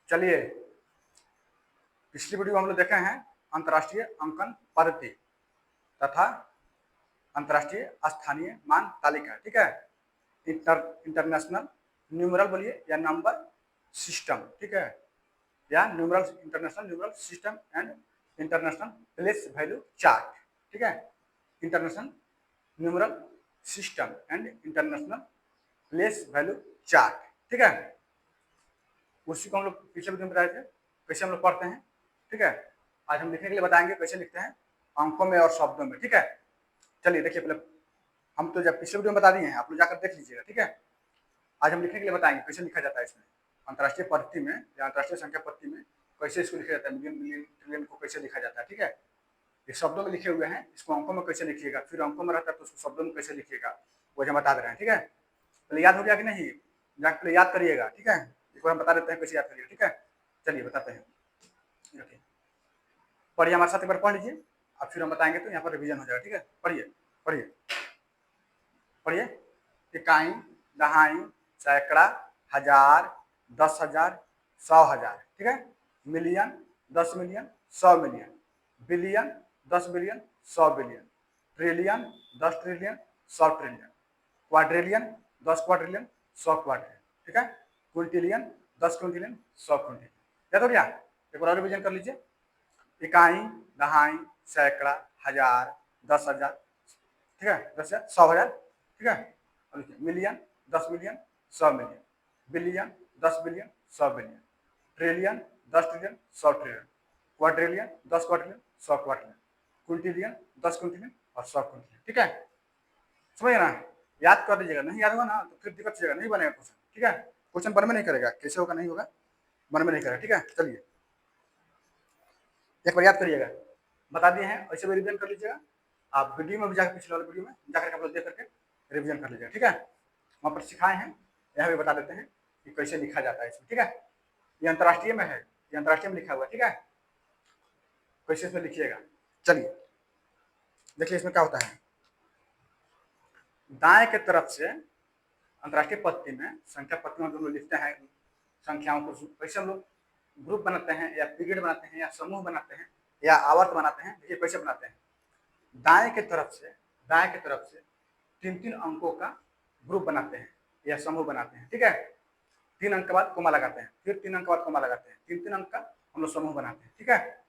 चलिए, पिछली वीडियो हम लोग देखे हैं अंतर्राष्ट्रीय अंकन पद्धति तथा अंतर्राष्ट्रीय स्थानीय मान तालिका। ठीक है, इंटरनेशनल न्यूमरल बोलिए या नंबर सिस्टम। ठीक है, या numeral international numeral system and international place value chart. ठीक है, international numeral system and international place value chart. ठीक है, उसी को हम लोग पिछले वीडियो में बताए थे कैसे हम लोग पढ़ते हैं। ठीक है, आज हम लिखने के लिए बताएंगे कैसे लिखते हैं अंकों में और शब्दों में। ठीक है, चलिए देखिए, पहले हम तो जब पिछले वीडियो में बता दिए हैं, आप लोग जाकर देख लीजिएगा। ठीक है, आज हम लिखने के लिए बताएंगे कैसे लिखा जाता है इसमें अंतर्राष्ट्रीय पद्धति में या अंतर्राष्ट्रीय संख्या पद्धति में कैसे इसको लिखा जाता है, मिलियन मिलियन ट्रिलियन को कैसे लिखा जाता है। ठीक है, ये शब्दों में लिखे हुए हैं, इसको अंकों में कैसे लिखिएगा, फिर अंकों में रहता है तो उसको शब्दों में कैसे लिखिएगा, वो हम बता दे रहे हैं। ठीक है, पहले याद हो गया कि नहीं, जाकर पहले याद करिएगा। ठीक है, एक बार हम बता देते हैं कैसे याद करिएगा। ठीक है, चलिए बताते हैं। पढ़िए हमारे साथ, एक बार पढ़ लीजिए, अब फिर हम बताएंगे तो यहाँ पर रिवीजन हो जाएगा। ठीक है, पढ़िए पढ़िए पढ़िए। इकाई, दहाई, सैकड़ा, हजार, 10,000, 100,000। ठीक है, million, 10 million, 100 million, billion, 10 billion, 100 billion, trillion, 10 trillion, 100 trillion, quadrillion, 10 quadrillion, 100 quadrillion. ठीक है, क्विंटिलियन, 10 क्विंटिलियन, 100 क्विंटिलियन। याद हो गया? एक बार रिवीजन कर लीजिए। इकाई, दहाई, सैकड़ा, हजार, 10,000, ठीक है, 10,000, 100,000। ठीक है, million, 10 million, 100 million, billion, 10 billion, 100 billion, trillion, 10 trillion, 100 trillion, quadrillion, 10 quadrillion, 100 quadrillion, Quintillion, 10 Quintillion और 100 क्विंटिलियन। ठीक है, समझ ना? याद कर लीजिएगा, नहीं याद होगा ना तो फिर दिक्कत हो नहीं बनेगा क्वेश्चन। ठीक है, क्वेश्चन बन में नहीं करेगा, कैसे होगा नहीं होगा, बन में नहीं करेगा। ठीक है, चलिए एक बार याद करिएगा, बता दिए हैं, ऐसे भी रिवीजन कर लीजिएगा। आप वीडियो में भी जाकर पिछले वाले वीडियो में जाकर आप लोग देख करके रिवीजन कर लीजिएगा। ठीक है, वहाँ पर सिखाए हैं, यहाँ भी बता देते हैं कि कैसे लिखा जाता है इसमें। ठीक है, ये अंतर्राष्ट्रीय में है, ये अंतर्राष्ट्रीय में लिखा हुआ है। ठीक है, कैसे इसमें लिखिएगा। चलिए देखिए इसमें क्या होता है। दाएं के तरफ से अंतर्राष्ट्रीय पद्धति में संख्या पद्धति में हम लोग लिखते हैं संख्याओं को, कैसे हम लोग ग्रुप बनाते हैं या पीरियड बनाते हैं या समूह बनाते हैं या आवर्त बनाते हैं। देखिए कैसे बनाते हैं। दाएं के तरफ से 3-3 अंकों का ग्रुप बनाते हैं या समूह बनाते हैं। ठीक है, 3 अंक के बाद कोमा लगाते हैं, फिर 3 अंक के बाद कोमा लगाते हैं, 3-3 अंक का हम लोग समूह बनाते हैं। ठीक है,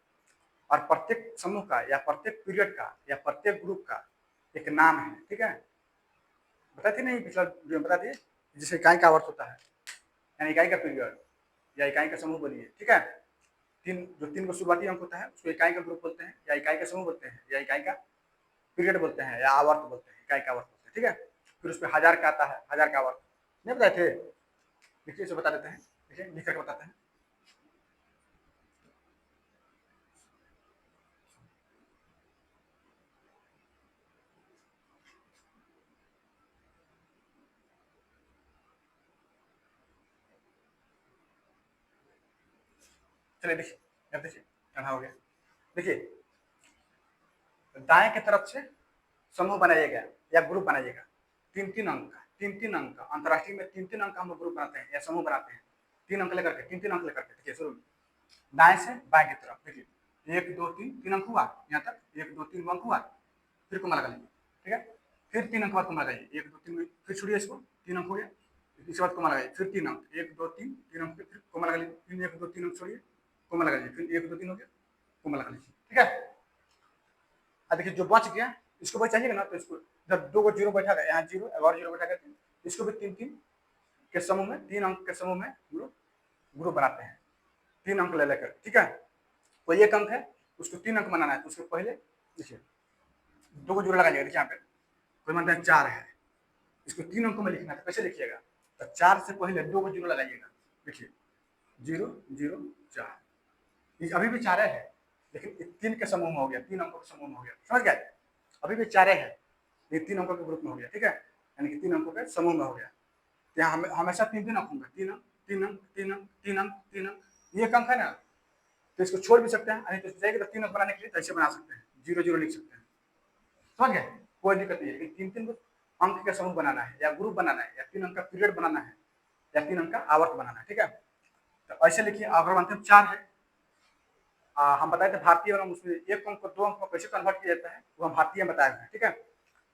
और प्रत्येक समूह का या प्रत्येक पीरियड का या प्रत्येक ग्रुप का एक नाम है। ठीक है, बताते नहीं, पिछला वीडियो में बता दिए, जिसे इकाई का आवर्त होता है यानी इकाई का पीरियड या इकाई का समूह बोलिए। ठीक है, तीन को शुरुआती अंक होता है उसको इकाई का ग्रुप बोलते हैं या इकाई का समूह बोलते हैं या इकाई का पीरियड बोलते हैं या आवर्त बोलते हैं, इकाई का आवर्त बोलते हैं। ठीक है, फिर उसमें हजार का आता है, हजार का आवर्त नहीं बताए थे, देखिए इसे बता देते हैं। देखिए लिख करके बताते हैं। चलिए देखिए, अब देखिए हो गया। देखिए दाएं की तरफ से समूह बनाइएगा या ग्रुप बनाइएगा 3-3 अंक का, 3-3 अंक का। अंतर्राष्ट्रीय में 3-3 अंक का हम लोग ग्रुप बनाते हैं या समूह बनाते हैं, 3 अंक लेकर के, 3-3 अंक लेकर के। देखिए शुरू में दाएं से बाएं की तरफ देखिए 1 2 3 3 अंक हुआ, यहाँ तक 1 2 3 अंक हुआ, फिर कोमा लगा लीजिए। ठीक है, फिर 3 अंक बाद कोमा लगाइए, 1 2 3, फिर छोड़िए इसको, 3 अंक हो गया, इसके बाद कोमा लगाइए, फिर 3 अंक, 1 2 3 3 अंक, फिर कोमा लगा लीजिए, फिर 1 2 3 अंक छोड़िए, कोमा लगा लीजिए, फिर 1 2 3 हो गया, कोमा लगा लीजिए। ठीक है, अब देखिए जो बच गया इसको बच चाहिएगा ना, तो इसको जब 2 को जीरो बैठा गया, यहाँ जीरो और जीरो बैठा गया, इसको भी 3-3 के समूह में, 3 अंक के समूह में हम लोग ग्रुप बनाते हैं, 3 अंक ले लेकर। ठीक है, कोई एक अंक है उसको 3 अंक बनाना है तो उसके पहले देखिए 2 को जीरो लगाइएगा। देखिए यहाँ पे कोई मानते हैं 4 है, इसको 3 अंकों में लिखना है तो कैसे लिखिएगा, तो 4 से पहले 2 को जीरो लगाइएगा। देखिए 0 0 4, अभी भी 4 है लेकिन 3 के समूह में हो गया, 3 अंकों के समूह में हो गया। समझ गए, अभी भी 4 है, ये 3 अंकों के ग्रुप में हो गया। ठीक है, यानी कि 3 अंकों के समूह में हो गया। यहाँ हमेशा 3-3 अंक होंगे, 3 अंक 3 अंक 3 अंक 3 अंक 3 अंक, ये एक अंक है ना, तो इसको छोड़ भी सकते हैं, तो जाएगा तो 3 अंक बनाने के लिए तो ऐसे बना सकते हैं, 0 0 लिख सकते हैं। समझ गए, कोई दिक्कत नहीं है। लेकिन 3-3 अंक का समूह बनाना है या ग्रुप बनाना है या 3 अंक का पीरियड बनाना है या 3 अंक का आवर्त बनाना है। ठीक है, तो ऐसे लिखिए। अगर मानते हैं 4 है, हम बताए थे भारतीय और उसमें एक अंक को 2 अंक में कैसे कन्वर्ट किया जाता है वो हम भारतीय में बताए हैं, ठीक है।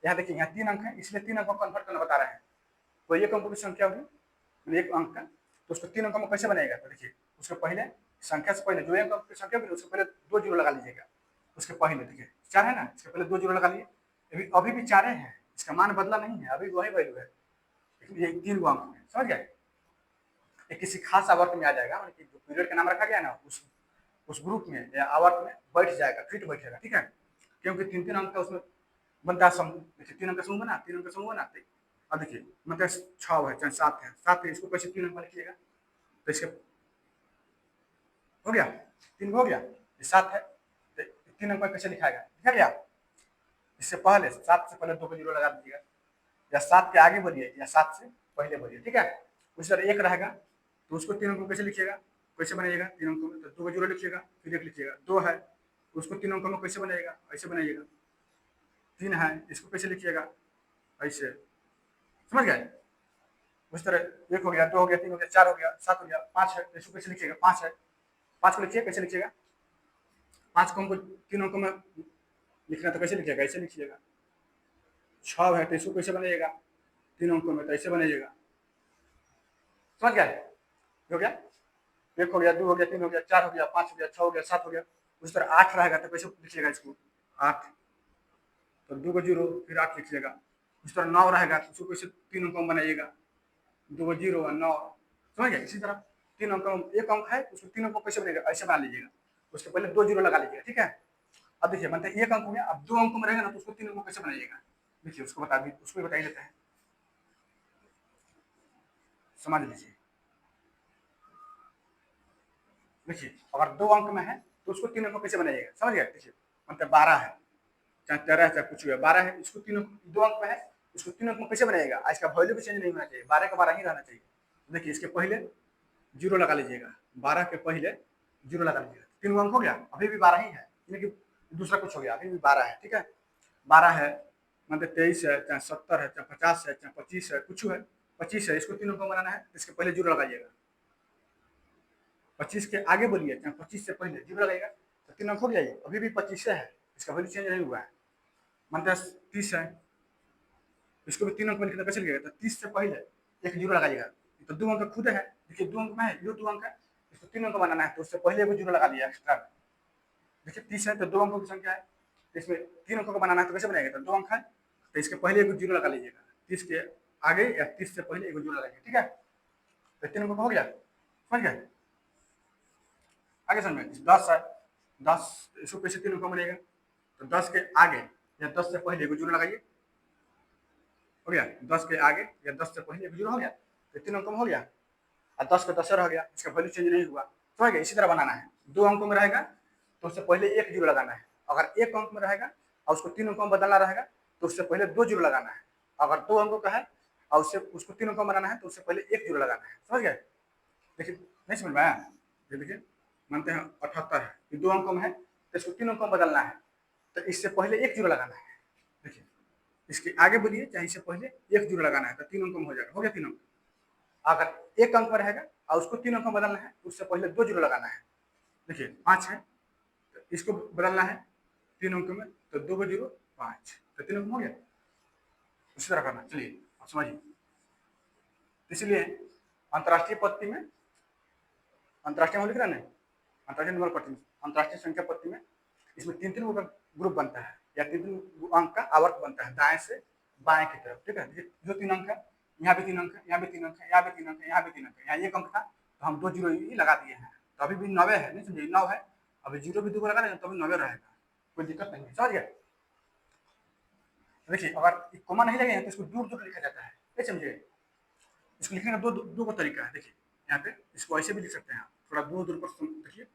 यहाँ देखिए, यहाँ 3 अंक है, इसलिए 3 अंक को कन्वर्ट करना बता रहे हैं। तो एक अंकों की संख्या होगी, एक अंक का, तो उसको 3 अंकों में कैसे बनाएगा? तो देखिए, उसके पहले संख्या से पहले जो एक अंक की संख्या होगी उसके पहले 2 जीरो लगा लीजिएगा। उसके पहले देखिए 4 है ना, इसके पहले 2 जीरो लगा लिए। अभी भी 4 है, इसका मान बदला नहीं है, अभी वही वैल्यू है, लेकिन ये 3 अंक में, समझ गए। ये किसी खास आवर्त में आ जाएगा, मतलब जो पीरियड का नाम रखा गया ना उस ग्रुप में या आवर्त में बैठ जाएगा, फिट बैठेगा, ठीक है। क्योंकि 3-3 अंक का उसमें बनता है समूह। देखिए 3 अंक का समूह बना, 3 अंक का समूह बनाते। अब देखिए मतलब 6 है चाहे 7 है, 7 है, इसको कैसे 3 अंक में लिखिएगा? तो इसके हो गया, 3 हो गया, ये 7 है, तो 3 अंक में कैसे लिखाएगा? लिखा गया। इससे पहले 7 से पहले 2 का जीरो लगा दीजिएगा, या 7 के आगे बोलिए या 7 से पहले बोलिए, ठीक है। उसी तरह 1 रहेगा तो उसको 3 अंकों में कैसे लिखिएगा? कैसे बनाइएगा 3 अंकों में? तो 2 का जीरो लिखिएगा, फिर 1 लिखिएगा। 2 है उसको 3 अंकों में कैसे बनाइएगा? ऐसे बनाइएगा। 3 है इसको कैसे लिखिएगा? ऐसे, समझ गए। उस तरह 1 हो गया, 2 हो गया, 3 हो गया, 4 हो गया, 7 हो गया, 5 है तो इसको कैसे लिखिएगा? 5 है, 5 को लिखिए, कैसे लिखिएगा? 5 को हमको 3 अंकों में लिखना तो कैसे लिखिएगा? ऐसे लिखिएगा। 6 है तो इसको कैसे बनाइएगा? 3 अंकों में तो ऐसे बनाइएगा, समझ गए। हो गया, 1 हो गया, 2 हो गया, 3 हो गया, 4 हो गया, 5 हो गया, 6 हो गया, 7 हो गया। उस तरह 8 रहेगा तो कैसे लिखिएगा इसको? 8, तो 2 का जीरो फिर 8 लिखिएगा। उस तरह 9 रहेगा तो उसको कैसे 3 अंकों में बनाइएगा? 2 का जीरो और 9, समझ गए। इसी तरह 3 अंकों में एक अंक है उसको 3 अंकों कैसे बनेगा? ऐसे बना लीजिएगा। उसके पहले 2 जीरो लगा लीजिएगा, ठीक है। अब देखिए बनता है 1 अंक हो गया, अब 2 अंकों में रहेगा ना तो उसको 3 अंकों कैसे बनाइएगा? देखिए उसको बता दी, उसको भी बता ही देते हैं, समझ लीजिए। देखिए अगर 2 अंक में है तो उसको 3 अंकों कैसे बनाइएगा? समझ गए। देखिए मतलब 12 है चाहे 13 है चाहे कुछ भी है, 12 है, इसको 2 अंक में है, इसको 3 अंक में कैसे बनाइएगा? आज का वैल्यू भी चेंज नहीं होना चाहिए, 12 का 12 ही रहना चाहिए। देखिए इसके पहले जीरो लगा लीजिएगा, 12 के पहले जीरो लगा लीजिएगा, 3 अंक हो गया, अभी भी 12 ही है, लेकिन दूसरा कुछ हो गया, अभी भी 12 है, ठीक है। 12 है मतलब 23 है चाहे 70 है चाहे 50 है चाहे 25 है, कुछ है 25 है, इसको 3 अंकों में बनाना है, इसके पहले जीरो लगाइएगा। 25 के आगे बोलिए चाहे 25 से पहले जीरो लगाइएगा, तो 3 अंक हो गया, ये अभी भी 25 है, इसका वैल्यू चेंज नहीं हुआ है। मानते हैं 30 है, इसको भी 3 अंक में लिखना कैसे लिखेगा? तो 30 से पहले एक जीरो लगाइएगा, तो 2 अंक खुद है, देखिए 2 अंक में है, ये 2 अंक है, इसको 3 अंक बनाना है तो उससे पहले एक जीरो लगा दिया एक्स्ट्रा। देखिए 30 है तो 2 अंकों की संख्या है, तो इसमें 3 अंकों का बनाना है तो कैसे बनाएगा? तो 2 अंक है तो इसके पहले एक जीरो लगा लीजिएगा, 30 के आगे या 30 से पहले एक जीरो लगाइए, ठीक है। तो 3 अंकों का हो गया, समझ गए। आगे समझ में 10 है, 10 इसको कैसे 3 अंकों में बनेगा? तो 10 के आगे या 10 से पहले एक जीरो लगाइए, हो गया। 10 के आगे या 10 से पहले एक जीरो हो गया, तो 3 अंकों में हो गया, और 10 का 10 रह गया, इसका वैल्यू चेंज नहीं हुआ, समझ गए। इसी तरह बनाना है, 2 अंकों में रहेगा तो उससे पहले एक जीरो लगाना है, अगर 1 अंक में रहेगा और उसको 3 अंकों में बदलना रहेगा तो उससे पहले 2 जीरो लगाना है, अगर 2 अंकों का है और उससे उसको 3 अंकों में बनाना है तो उससे पहले 1 जीरो लगाना है, समझ गए। देखिए नहीं समझ में आया? ये देखिए मानते हैं 78 है, ये 2 अंकों में है तो इसको 3 अंकों में बदलना है, तो इससे पहले 1 जीरो लगाना है। देखिए इसके आगे बोलिए चाहे इससे पहले 1 जीरो लगाना है, तो 3 अंकों में हो जाएगा, हो गया 3 अंक। अगर 1 अंक में रहेगा और उसको 3 अंकों में बदलना है तो उससे पहले 2 जीरो लगाना है। देखिए 5 है तो इसको बदलना है 3 अंकों में, तो 2 का जीरो 5, तो 3 अंक हो गया। उसी तरह करना, चलिए आप समझिए। इसलिए अंतर्राष्ट्रीय पत्ती में, अंतर्राष्ट्रीय में लिख रहा है, अंतर्राष्ट्रीय नंबर पत्ती में, अंतर्राष्ट्रीय संख्या पत्ती में इसमें 3-3 ग्रुप बनता है या 3-3 अंक का आवर्त बनता है, दाएं से बाएं की तरफ, ठीक है। जो 3 अंक है, यहाँ भी 3 अंक है, यहाँ भी 3 अंक है, यहाँ भी 3 अंक है, यहाँ भी 3 अंक है, यहाँ 1 अंक था तो हम 2 जीरो ही लगा दिए हैं, तो अभी भी 9 है, नहीं समझिए 9 है, अभी जीरो भी 2 को लगा देंगे तो अभी 9 रहेगा, कोई दिक्कत नहीं है, समझ गए। देखिए अगर कॉमा नहीं लगेगा तो इसको दूर दूर लिखा जाता है, नहीं समझे। इसको लिखने का दो को तरीका है, देखिए यहाँ पे इसको ऐसे भी लिख सकते हैं आप, थोड़ा दूर दूर पर देखिए,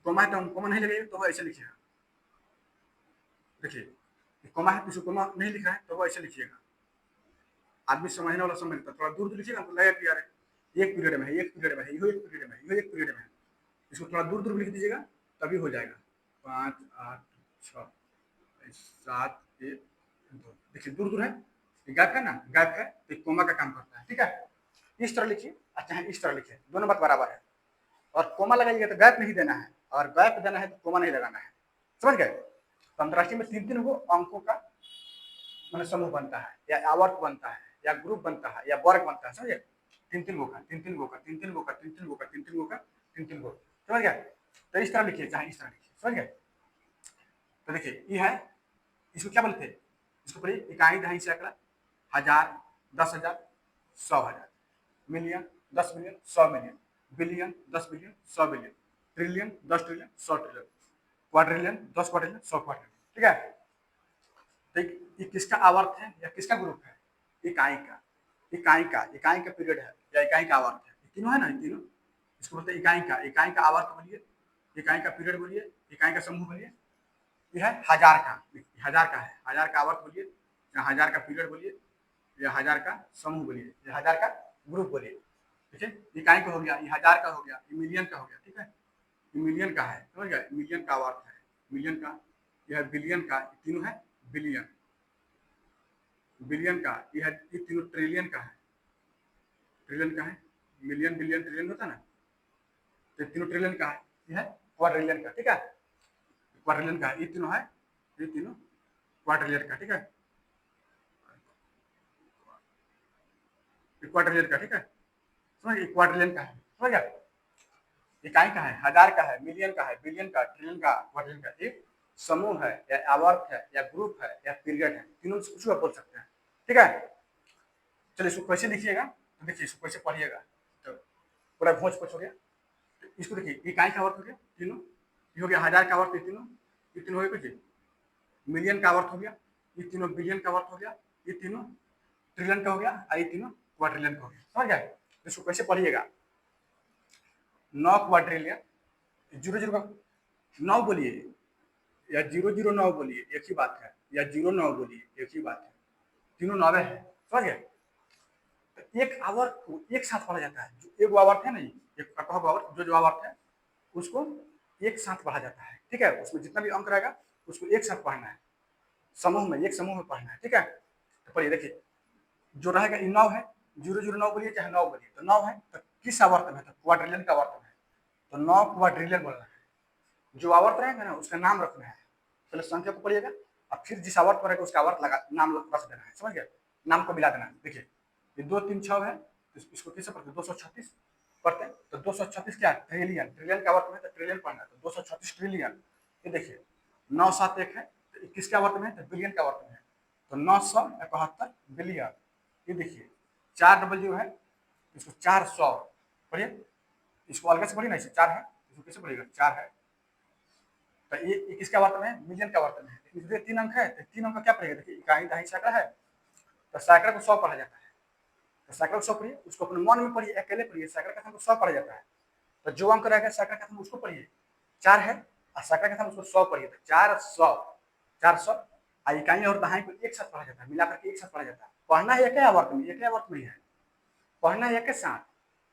कॉमा है तो कॉमा नहीं लगेगा तो वो ऐसे लिखिएगा, देखिए कॉमा है तो इसको कॉमा नहीं लिखा है तो वो ऐसे लिखिएगा, आदमी समझने वाला समझ लेता, थोड़ा दूर दूर लिखिएगा तो लगेगा कि यार एक पीरियड में है, एक पीरियड में है, यो एक पीरियड में है, यो एक पीरियड में है, इसको थोड़ा दूर दूर लिख दीजिएगा तभी हो जाएगा। 5 8 6 7 1 2, देखिए दूर दूर है, गैप है ना, गैप है तो कोमा का काम करता है, ठीक है। इस तरह लिखिए, अच्छा है इस तरह लिखिए, दोनों बात बराबर है। और कोमा लगाइएगा तो गैप नहीं देना है, और गैप देना है तो कोमा नहीं लगाना है, समझ गए। तो अंतरराष्ट्रीय में 3-3 गो अंकों का मतलब समूह बनता है, या आवर्त बनता है, या ग्रुप बनता है, या वर्ग बनता है, समझे। 3-3 गो का, 3-3 गो का, 3-3 गो का, 3-3 गो का, 3-3 गो का, 3-3 गो, समझ गए। तो इस तरह लिखिए, चाहे इस तरह लिखिए, समझ गए। तो देखिए ये है, इसको क्या बोलते हैं, इसको पढ़िए इकाई, दहाई, सैकड़ा, हजार, 10,000, 100,000, million, 10 million, 100 million, billion, 10 billion, 100 billion, trillion, 10 trillion, 100 trillion, quadrillion, 10 quadrillion, 100 quadrillion, ठीक है। तो ये किसका आवर्त है या किसका ग्रुप है, इकाई का, इकाई का पीरियड है या इकाई का आवर्त है, तीनों है ना, तीनों। इसको बोलते हैं इकाई का, इकाई का आवर्त बोलिए, इकाई का पीरियड बोलिए, इकाई का समूह बोलिए। यह है हजार का, हजार का है, हजार का आवर्त बोलिए, या हजार का पीरियड बोलिए, या हजार का समूह बोलिए, या हजार का ग्रुप बोलिए, ठीक है। इकाई का हो गया, ये हजार का हो गया, ये मिलियन का हो गया, ठीक है। ये मिलियन का है, समझ गए, मिलियन का आवर्त है, मिलियन का, यह बिलियन का, तीनों है बिलियन, बिलियन का, यह ये तीनों ट्रिलियन का है, ट्रिलियन का है, मिलियन बिलियन ट्रिलियन होता है ना, तो तीनों ट्रिलियन का है, यह है क्वाड्रिलियन का, ठीक है, क्वाड्रिलियन का, ये तीनों है, ये तीनों क्वाड्रिलियन का, ठीक है, क्वाड्रिलियन का, ठीक है, समझ, क्वाड्रिलियन का है, समझ गया। इकाई का है, हजार का है, मिलियन का है, बिलियन का, ट्रिलियन का, क्वाड्रिलियन का, एक समूह है या आवर्त है या ग्रुप है या पीरियड है, तीनों से कुछ भी आप बोल सकते हैं, ठीक है। चलिए इसको कैसे लिखिएगा, तो देखिए इसको कैसे पढ़िएगा, तो पूरा भोज पोछ हो गया। तो इसको देखिए, इकाई का आवर्त हो गया तीनों, ये हो गया हजार का आवर्त, ये तीनों हो गए, मिलियन का आवर्त हो गया, ये तीनों बिलियन का आवर्त हो गया, ये तीनों ट्रिलियन का हो गया, और ये तीनों क्वाड्रिलियन का हो गया, समझ गए। इसको कैसे पढ़िएगा, 9 क्वाड्रिलियन, 0 का 9 बोलिए, या 009 बोलिए, एक ही बात है, या 09 बोलिए, एक ही बात है, तीनों 9 है, समझ गए। तो एक आवर्त को एक साथ पढ़ा जाता है, जो एक आवर्त है ना, एक कट ऑफ आवर्त, जो आवर्त है उसको एक साथ पढ़ा जाता है, ठीक है। उसमें जितना भी अंक रहेगा उसको एक साथ पढ़ना है, समूह में, एक समूह में पढ़ना है, ठीक है। तो पढ़िए देखिए, जो रहेगा ये 9 है, 009 बोलिए चाहे 9 बोलिए, तो 9 है, तो किस आवर्त में, तो क्वाड्रिलियन का आवर्त है, तो 9 क्वाड्रिलियन बोलना है। जो आवर्त रहेगा ना उसका नाम रखना है, पहले संख्या को पढ़िएगा और फिर जिस आवर्त पर रहेगा उसका आवर्त लगा नाम रख देना है, समझ गए, नाम को मिला देना है। देखिए ये 2 3 6 है, तो इसको कैसे पढ़ते, 236 पढ़ते हैं, तो 236 क्या है, ट्रिलियन, ट्रिलियन का आवर्त में तो ट्रिलियन पढ़ना है, तो 236 ट्रिलियन। ये देखिए 9 7 1 है, तो किसके आवर्त में है, तो बिलियन का आवर्त में है, तो 971 बिलियन। ये देखिए 4 डबल 0 है, इसको 400 पढ़िए, इसको अलग से पढ़िए ना, इसे 4 है, इसको कैसे पढ़िएगा, 4 है, तो ये किसके आवर्त में है, मिलियन के आवर्त में है। इसमें 3 अंक है, तो 3 अंक का क्या पढ़ेगा, देखिए इकाई, दहाई, सैकड़ा है, तो सैकड़ा को 100 पढ़ा जाता है, तो सैकड़ा को 100 पढ़िए, उसको अपने मन में पढ़िए, अकेले पढ़िए, सैकड़ा का स्थान को 100 पढ़ा जाता है, तो जो अंक रहेगा सैकड़ा का स्थान उसको पढ़िए, 4 है, और सैकड़ा का स्थान उसको 100 पढ़िए, तो 400, 400, और इकाई और दहाई को एक साथ पढ़ा जाता है, मिलाकर के एक साथ पढ़ा जाता है, पढ़ना है एक ही आवर्त में, एक ही आवर्त में है, पढ़ना है एक के साथ,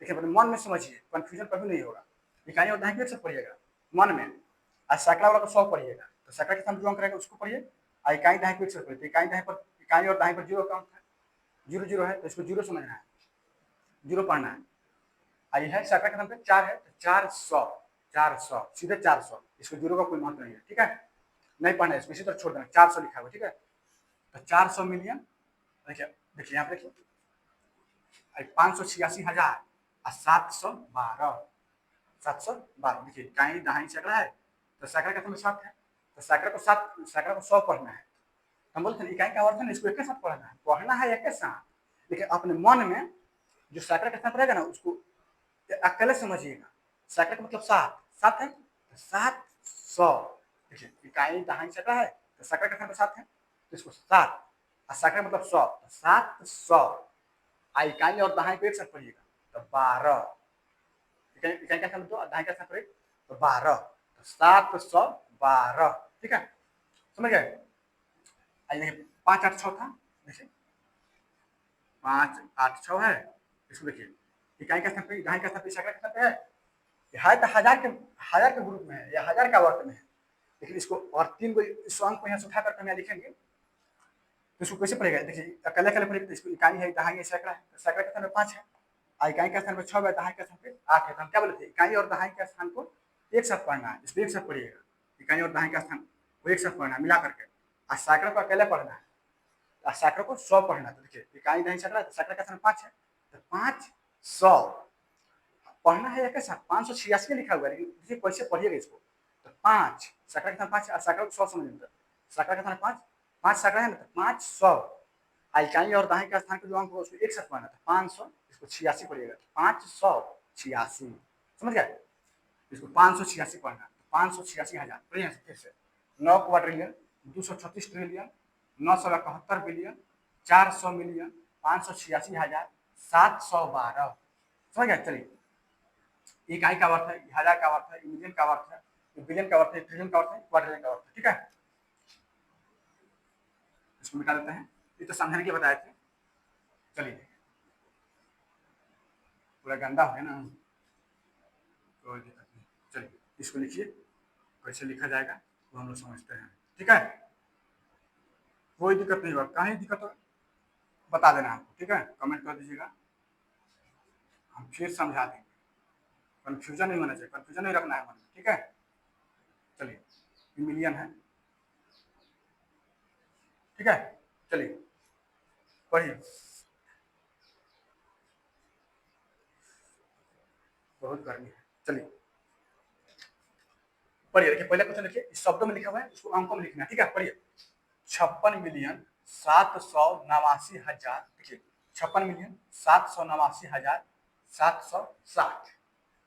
देखिए अपने मन में समझिए, कंफ्यूजन कभी नहीं होगा। इकाई और दहाई को एक साथ पढ़िएगा मन में, और सैकड़ा वाला को 100 पढ़िएगा, तो सैकड़ा के स्थान जो अंक रहेगा उसको पढ़िए, और इकाई दहाई को एक साथ पढ़िए, तो इकाई दहाई पर, इकाई और दहाई पर 0 का अंक है, 0 है, तो इसको 0 समझना है, 0 पढ़ना है। आई है सैकड़ा के स्थान पे 4 है, तो 400, 400 सीधे 400, इसको 0 का कोई महत्व नहीं है, ठीक है, नहीं पढ़ना है, इसको इसी तरह छोड़ देना, 400 लिखा हुआ, ठीक है। तो 400 मिलियन, देखिए देखिए यहाँ पे देखिए 586,000 और 712, 712, देखिए इकाई दहाई सैकड़ा है, तो सैकड़ा का समय 7 है, तो सैकड़ा को 7, सैकड़ा को 100 पढ़ना है, हम बोलते हैं इकाई का आवर्त है, इसको एक साथ पढ़ना है, पढ़ना है एक साथ, लेकिन अपने मन में जो सैकड़ा के साथ रहेगा ना उसको अकेले समझिएगा, सैकड़ा का मतलब 7, 7 है, तो 700, देखिए इकाई दहाई सैकड़ा है, तो सैकड़ा का समय 7 है, तो इसको 7, और सैकड़ा मतलब 100, तो 700, इकाई और दहाई को एक साथ पढ़िएगा, तो 12, इकाई का मतलब 2, दहाई का साथ पढ़िए तो 12, तो 712, ठीक है, समझ गए। आइए 5 8 6 था, देखिए 5 8 6 है, इसको देखिए इकाई का स्थान पे, दहाई का स्थान पे, सैकड़ा का स्थान पे है तो हजार के ग्रुप में है या हजार का आवर्त में है, लेकिन इसको और 3 को इस अंक को यहाँ से उठा करके हम यहाँ लिखेंगे, तो इसको कैसे पढ़ेगा, देखिए अकेले अकेले पढ़ेगा, तो इसको इकाई है, दहाई है, सैकड़ा है, तो सैकड़ा का स्थान पे 5 है, इकाई के स्थान पे 6 है, दहाई के स्थान पे 8 है। तो हम क्या बोले थे, इकाई और दहाई के स्थान को एक साथ पढ़ना है, इसलिए एक साथ पढ़िएगा। इकाई और दहाई का स्थान को एक साथ पढ़ना है मिला करके, और सैकड़ों को अकेले पढ़ना है, और सैकड़ों को 100 पढ़ना है। तो देखिए इकाई दहाई सैकड़ा, तो सैकड़ा का स्थान 5 है, तो 5 100 पढ़ना है एक साथ। 586 लिखा हुआ है, लेकिन देखिए कैसे पढ़िएगा इसको। तो 5 सैकड़ा के स्थान 5 और सैकड़ा को 100 समझ लीजिए। सैकड़ा के स्थान 5, 5 सैकड़ा है ना, तो 5 100, इकाई और दहाई का स्थान के जो अंक हो उसको एक साथ पढ़ना था। 500 इसको 86 पढ़िएगा, 586 समझ गए। इसको 586 पढ़ना, 586,000 बढ़िया से फिर से। 9 क्वाड्रिलियन, 236 ट्रिलियन, 971 बिलियन, 400 मिलियन, 586,000, 712 समझ गया। चलिए इकाई का अर्थ है, हजार का अर्थ है, मिलियन का अर्थ है, बिलियन का अर्थ है, ट्रिलियन का अर्थ है, क्वाड्रिलियन का अर्थ है। ठीक है, इसको मिटा देते हैं, ये तो समझने के बताए थे। चलिए पूरा गंदा हो गया ना, कोई दिक्कत नहीं। चलिए इसको लिखिए, कैसे लिखा जाएगा वो हम लोग समझते हैं। ठीक है, कोई दिक्कत नहीं होगा, कहीं दिक्कत हो बता देना हमको। ठीक है, कमेंट कर दीजिएगा, हम फिर समझा देंगे। कंफ्यूजन नहीं होना चाहिए, कंफ्यूजन नहीं रखना है मन में। ठीक है, चलिए मिलियन है। ठीक है, चलिए पढ़िए। बहुत गर्मी है, चलिए पढ़िए। देखिए पहले क्वेश्चन लिखिए, इस शब्दों में लिखा हुआ है, इसको अंकों में लिखना है। ठीक है, पढ़िए। 56,789,000, देखिए 56,789,760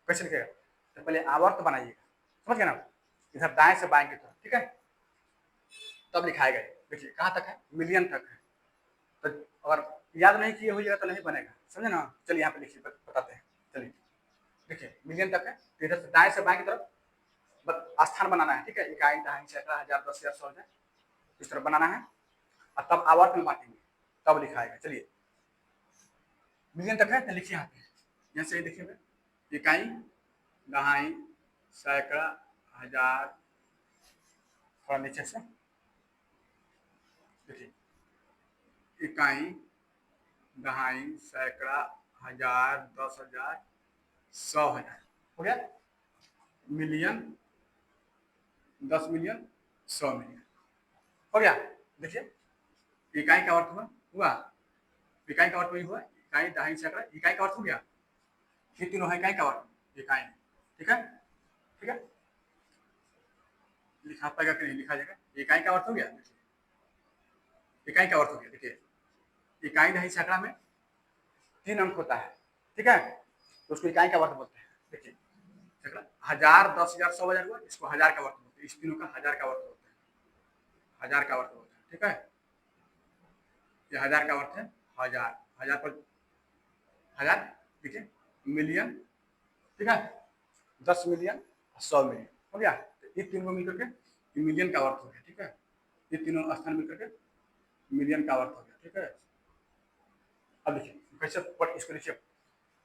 कैसे लिखेगा। तो पहले आवर्त बनाइएगा, समझ गए ना, इधर दाएं से बाएं की तरफ। ठीक है, तब लिखाएगा। देखिए कहाँ तक है, मिलियन तक है। तो अगर याद नहीं किए होइएगा तो नहीं बनेगा, समझे ना। चलिए यहाँ पे लिखिए, बताते हैं। चलिए देखिए मिलियन तक है, तो इधर से दाएं से बाएं की तरफ स्थान बनाना है। ठीक है, इकाई, दहाई, सैकड़ा, हजार, 10,000, 100,000 इस तरह बनाना है, और तब आवर्त में बांटेंगे, तब लिखाएगा। चलिए मिलियन तक है तो लिखिए यहाँ पे, यहाँ से देखिए इकाई, दहाई, सैकड़ा, हजार, थोड़ा नीचे से देखिए, इकाई, दहाई, सैकड़ा, हजार, 10,000, 100,000 हो गया। मिलियन, 10 मिलियन, 100 मिलियन हो गया। देखिए इकाई का अर्थ हुआ, इकाई का अर्थ वही हुआ, इकाई, दहाई, सैकड़ा, इकाई का अर्थ हो गया। ये तीनों है इकाई का अर्थ, इकाई। ठीक है, ठीक है, लिखा पाएगा कि नहीं लिखा जाएगा। इकाई का अर्थ हो गया, इकाई का अर्थ हो गया। देखिए इकाई, दहाई, सैकड़ा में 3 अंक होता है। ठीक है, तो उसको इकाई का वर्ग बोलते हैं। देखिए सैकड़ा, हजार, 10,000, 100,000 हुआ, इसको हजार का वर्ग बोलते हैं। इस तीनों का हजार का वर्ग बोलते हैं, हजार का वर्ग बोलते हैं। ठीक है, ये हजार का अर्थ है, हजार, हजार पर हजार। देखिए मिलियन, ठीक है, 10 मिलियन, 100 मिलियन हो गया। तो ये तीनों मिलकर के मिलियन का अर्थ हो गया। ठीक है, ये तीनों स्थान मिलकर के मिलियन का अर्थ हो गया। ठीक है, अब देखिए कैसे इसको लिखिए।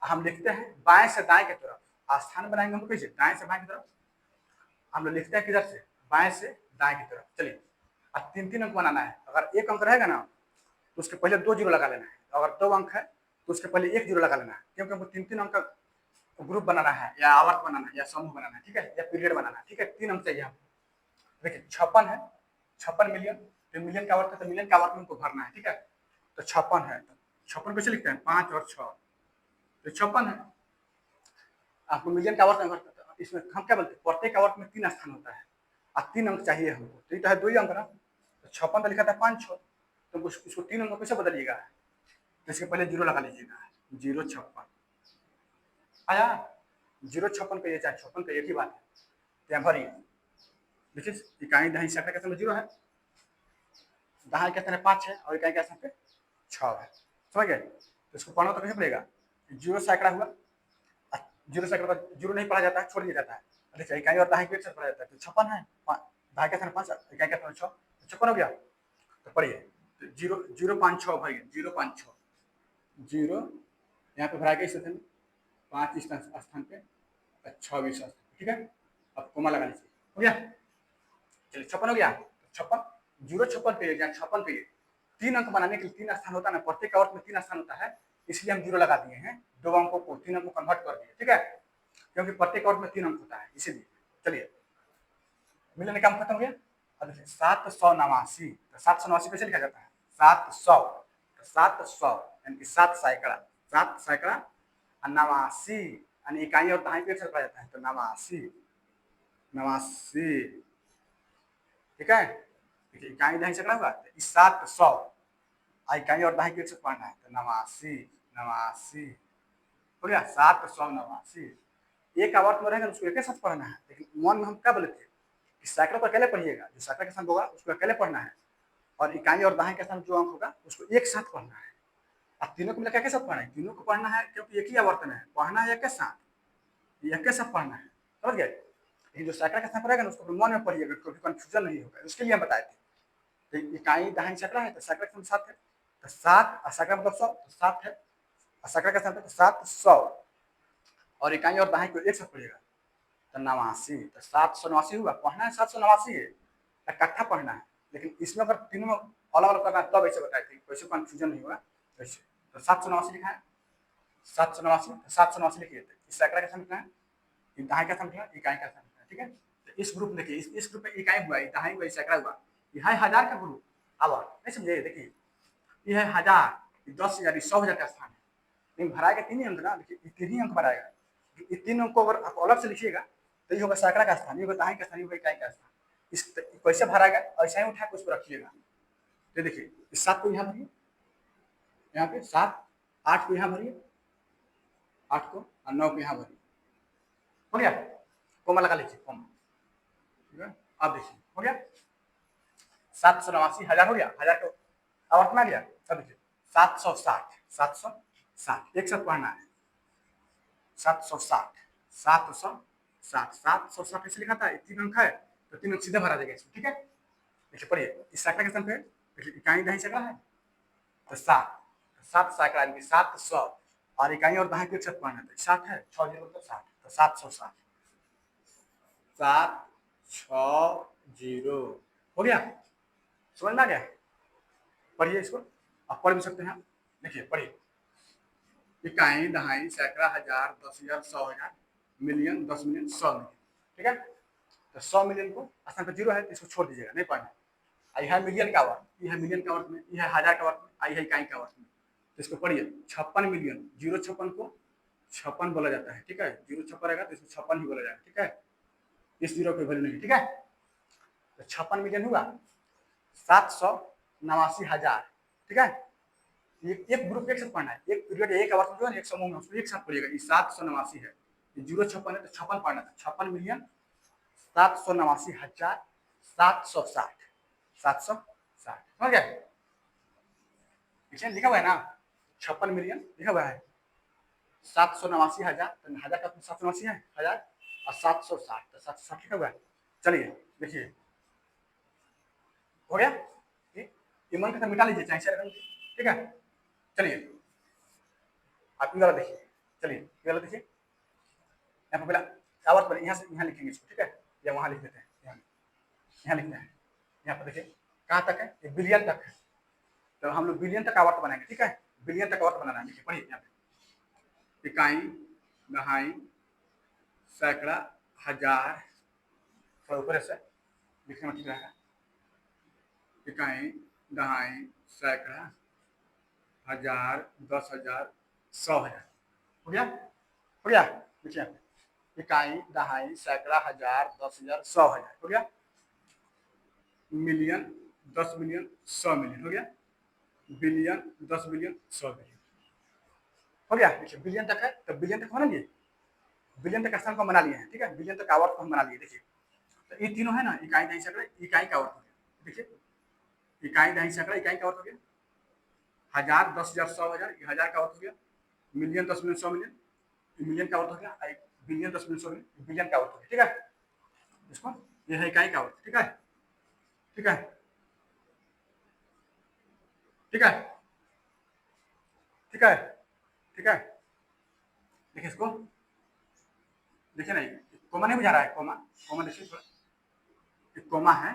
हम लिखते हैं बाएं से दाएं की तरफ, स्थान बनाएंगे हम कैसे, दाएं से बाएं की तरफ। हम लोग लिखते हैं किधर से, बाएं से दाएं की तरफ। चलिए अब 3-3 अंक बनाना है। अगर एक अंक रहेगा ना तो उसके पहले 2 जीरो लगा लेना है, अगर 2 अंक है तो उसके पहले 1 जीरो लगा लेना है, क्योंकि हमको 3-3 अंक का ग्रुप बनाना है, या आवर्त बनाना है, या समूह बनाना है। ठीक है, या पीरियड बनाना है। ठीक है, 3 अंक चाहिए हमको। देखिए 56 है, 56 मिलियन, तो मिलियन का आवर्त है, तो मिलियन का आवर्त में हमको भरना है। ठीक है, तो 56 है, तो 56 कैसे लिखते हैं, 5 और 6, तो 56 है। आपको मिलियन का आवर्त में भरता है, इसमें हम क्या बोलते हैं, प्रत्येक आवर्त में 3 स्थान होता है, और 3 अंक चाहिए हमको। तो ये तो है 2 ही अंक ना, तो 56 तो लिखा था 5 6, तो इसको 3 अंकों कैसे बदलिएगा, तो इसके पहले जीरो लगा लीजिएगा, 056 आया। 056 कहिए चाहे 56 कहिए, एक ही बात है। तो यहाँ भरिए, देखिए इकाई, दहाई, सैकड़ा के समय 0 है, दहाई के स्थान 5 है, और इकाई के स्थान पे 6 है। समझ गए। तो इसको पढ़ना तो कैसे पड़ेगा, 0 सैकड़ा हुआ, 0 सैकड़ा पर 0 नहीं पढ़ा जाता है, छोड़ दिया जाता है। देखिए इकाई और दहाई के एक साथ पढ़ा जाता है, तो 56 है, दहाई के स्थान 5, इकाई के स्थान 6, 56 हो गया। तो पढ़िए, तो 056 भरिए, 056, 0 यहाँ पे भरा के इस स्थान 5 इस स्थान पे, 6 स्थान। ठीक है, अब कोमा लगा लीजिए, हो गया। चलिए 56 हो गया, 56, 056 पे या 56 पे 3 अंक बनाने के लिए 3 स्थान होता है ना, प्रत्येक आवर्त में 3 स्थान होता है, इसलिए हम 0 लगा दिए हैं, 2 अंकों को 3 अंकों कन्वर्ट कर दिए, ठीक है, क्योंकि प्रत्येक आवर्त में 3 अंक होता है इसीलिए। चलिए मिलने का काम खत्म हो गया। अब देखिए 789, तो 789 कैसे लिखा जाता है? 700, तो 700 यानी कि 7 सैकड़ा, 7 सैकड़ा 89 यानी इकाई और दहाई को एक साथ पढ़ा जाता है, तो 89, 89, ठीक है। देखिए इकाई दहाई सैकड़ा हुआ, तो 700 इकाई और दहाई को एक साथ पढ़ना है, तो 89, 89 हो गया, 789। एक आवर्त में रहेगा उसको एक साथ पढ़ना है, लेकिन मन में हम क्या बोले थे कि सैकड़ों को अकेले पढ़िएगा, जो सैकड़ा के स्थान होगा उसको अकेले पढ़ना है, और इकाई और दहाई के स्थान जो अंक होगा उसको एक साथ पढ़ना है। अब तीनों को मिलकर के साथ पढ़ना है, तीनों को पढ़ना है क्योंकि एक ही आवर्त में है, पढ़ना है एक के साथ, एक के साथ पढ़ना है, समझ गए। लेकिन जो सैकड़ा के स्थान पढ़ेगा ना उसको मन में पढ़िएगा, कोई कंफ्यूजन नहीं होगा, उसके लिए हम बताए थे। तो इकाई दहाई सैकड़ा है, तो सैकड़ा के स्थान 7 है, तो 7 सैकड़ा मतलब 100, तो 7 है, सैकड़ा के स्थान पे 700, और इकाई और दहाई को एक साथ पढ़िएगा, तो 89, तो 789 हुआ, पढ़ना है 789 है, इकट्ठा पढ़ना है, लेकिन इसमें अगर तीनों में अलग अलग करना है तब ऐसे बताए थे, वैसे कंफ्यूजन नहीं होगा वैसे। तो 789 लिखा है, 789, 789 लिखिए, तो इस सैकड़ा का स्थान कितना है, दहाई का स्थान कितना है, इकाई का स्थान कितना है, ठीक है। तो इस ग्रुप में देखिए, इस ग्रुप में इकाई हुआ, दहाई हुआ, सैकड़ा हुआ, यह है 1000 का ग्रुप। अब नहीं समझे, देखिए यह है 1000, 10,000, 100,000 का स्थान है, लेकिन भराएगा 3 ही अंक ना, देखिए 3 ही अंक भराएगा, ये 3 अंक को अगर आप अलग से लिखिएगा तो ये होगा सैकड़ा का स्थान, ये होगा दहाई का स्थान, ये होगा इकाई का स्थान, इस कैसे भराएगा ऐसा ही उठा के उसको रखिएगा। तो देखिए इस 7 को यहाँ भरिए, यहाँ पे 7, 8 को यहाँ भरिए, 8 को, और 9 को यहाँ भरिए, हो गया, कोमा लगा लीजिए, कोमा, ठीक है। अब देखिए हो गया 789, 1000 हो गया, 1000 को आवर्त में आ गया। अब देखिए 760, 760 एक साथ पढ़ना है, 760, 760, 760 कैसे लिखा था, 3 अंक है तो 3 अंक सीधे भरा जाएगा इसमें, ठीक है। देखिए पढ़िए इस सैकड़ा के स्थान पे, देखिए इकाई दहाई सैकड़ा है, तो 7, 7 सैकड़ा यानी 700, और इकाई और दहाई को एक साथ पढ़ना है, 60 है, 6 0 मतलब 60, तो 760, 760 हो गया, समझ में आ गया। पढ़िए इसको, आप पढ़ भी सकते हैं, देखिए पढ़िए, इकाई दहाई सैकड़ा, 1000, 10,000, 100,000, मिलियन, 10 मिलियन, 100 मिलियन, ठीक है। तो 100 मिलियन को स्थान पर 0 है तो इसको छोड़ दीजिएगा, नहीं पढ़ना। आई है मिलियन का आवर्त, ये है मिलियन का आवर्त में, ये है 1000 का आवर्त में, आई है इकाई का आवर्त में, तो इसको पढ़िए 56 मिलियन, 056 को 56 बोला जाता है, ठीक है, 056 रहेगा तो इसको 56 ही बोला जाएगा, ठीक है, इस 0 की वैल्यू नहीं, ठीक है। तो 56 मिलियन हुआ 789,000, ठीक है। एक ग्रुप एक साथ पढ़ना है, एक पीरियड एक आवर्त जो है एक समूह में उसको एक साथ पढ़िएगा, ये 789 है, ये 056 है तो 56 पढ़ना था, 56 मिलियन 789,760, 760, समझ गया। लिखा हुआ है ना, 56 मिलियन लिखा हुआ है, 789,000, तो 1000 का 789 है 1000, और 760, तो 760 लिखा हुआ है। चलिए देखिए हो गया, ये मन का मिटा लीजिए चाहे से, ठीक है। चलिए आप ये वाला देखिए, चलिए ये वाला देखिए, यहाँ पर पहला आवर्त पर यहाँ से यहाँ लिखेंगे इसको, ठीक है, या वहाँ लिख देते हैं, यहाँ लिखते हैं, यहाँ पर देखिए कहाँ तक है, ये बिलियन तक है, तो हम लोग बिलियन तक आवर्त बनाएंगे, ठीक है, बिलियन तक आवर्त बनाना है, देखिए पढ़िए यहाँ पे, इकाई दहाई सैकड़ा, 1000, थोड़ा ऊपर से लिखने में ठीक रहेगा, इकाई दहाई सैकड़ा, 1000, 10,000, 100,000, हो गया, हो गया, देखिए यहाँ पे इकाई दहाई सैकड़ा, 1000, 10,000, 100,000 हो गया, मिलियन, 10 मिलियन, 100 मिलियन हो गया, बिलियन, 10 बिलियन, 100 बिलियन हो गया। देखिए बिलियन तक है तो बिलियन तक बना लिए, बिलियन तक स्थान को बना लिए हैं, ठीक है, बिलियन तक आवर्त को हम बना लिए। देखिए तो ये तीनों है ना, इकाई दहाई सैकड़ा, इकाई का आवर्त हो गया, देखिए इकाई दहाई सैकड़ा, इकाई का आवर्त हो गया, 1000, 10,000, 100,000, 1000 का आवर्त हो गया, मिलियन, 10 मिलियन, 100 मिलियन, मिलियन का आवर्त हो गया, बिलियन, 10 मिलियन, 100 मिलियन, बिलियन का आवर्त हो गया, ठीक है। इसको ये है इकाई का आवर्त, ठीक है, ठीक है, ठीक है, ठीक है, ठीक है। देखिए इसको, देखिए नहीं कोमा नहीं बुझा रहा है, कोमा, कोमा देखिए थोड़ा, एक कोमा है,